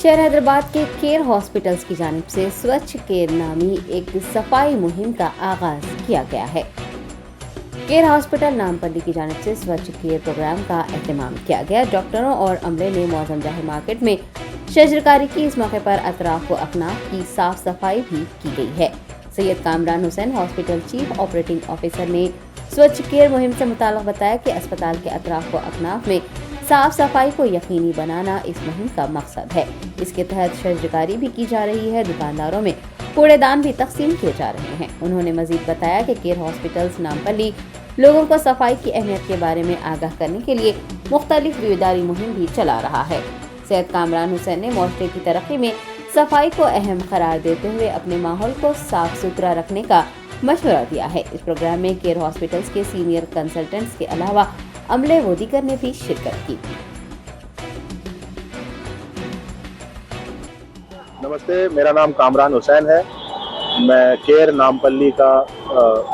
शहर हैदराबाद के care hospitals की जानिब से स्वच्छ केयर नामी एक सफाई मुहिम का आगाज किया गया है। केयर हॉस्पिटल नामपल्ली की जानिब से स्वच्छ केयर प्रोग्राम का एहतमाम किया गया। डॉक्टरों और अमले ने मौसम जाहिर मार्केट में शजरकारी की। इस मौके पर अतराफ व अकनाफ की साफ सफाई भी की गई है। Syed Kamran Hussain hospital chief operating officer ने स्वच्छ केयर मुहिम से मुताल्लिक़ बताया कि अस्पताल के अतराफ व अकनाफ में साफ सफाई को यकीनी बनाना इस मुहिम का मकसद है। इसके तहत शजरकारी भी की जा रही है। दुकानदारों में कूड़ेदान भी तकसीम किए जा रहे हैं। उन्होंने मजीद बताया कि केयर हॉस्पिटल्स नामपल्ली लोगों को सफाई की अहमियत के बारे में आगाह करने के लिए मुख्तलिफ बेदारी मुहिम भी चला रहा है। सैयद कामरान हुसैन ने मुआशरे की तरक्की में सफाई को अहम करार देते हुए अपने माहौल को साफ सुथरा रखने का मशवरा दिया है। इस प्रोग्राम में केयर हॉस्पिटल्स के सीनियर कंसल्टेंट्स के अलावा अमले व दीगर ने भी शिरकत की। नमस्ते, मेरा नाम कामरान हुसैन है। मैं केयर नामपल्ली का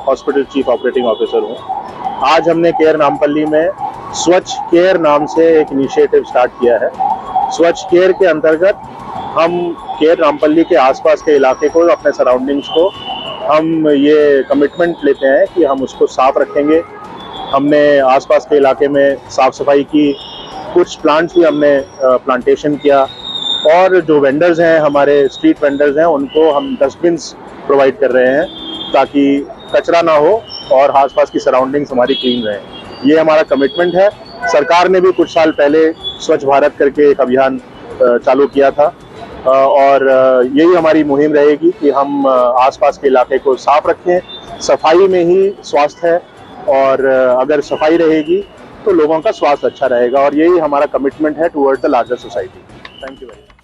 हॉस्पिटल चीफ ऑपरेटिंग ऑफिसर हूँ। आज हमने केयर नामपल्ली में स्वच्छ केयर नाम से एक इनिशिएटिव स्टार्ट किया है। स्वच्छ केयर के अंतर्गत हम केयर नामपल्ली के आसपास के इलाके को, अपने सराउंडिंग्स को हम ये कमिटमेंट लेते हैं कि हम उसको साफ रखेंगे। हमने आसपास के इलाके में साफ सफाई की, कुछ प्लांट्स भी हमने प्लांटेशन किया, और जो वेंडर्स हैं, हमारे स्ट्रीट वेंडर्स हैं, उनको हम डस्टबिन्स प्रोवाइड कर रहे हैं ताकि कचरा ना हो और आसपास की सराउंडिंग्स हमारी क्लीन रहें। ये हमारा कमिटमेंट है। सरकार ने भी कुछ साल पहले स्वच्छ भारत करके एक अभियान चालू किया था, और यही हमारी मुहिम रहेगी कि हम आसपास के इलाके को साफ रखें। सफाई में ही स्वास्थ्य है, और अगर सफाई रहेगी तो लोगों का स्वास्थ्य अच्छा रहेगा, और यही हमारा कमिटमेंट है toward the larger society. Thank you very much.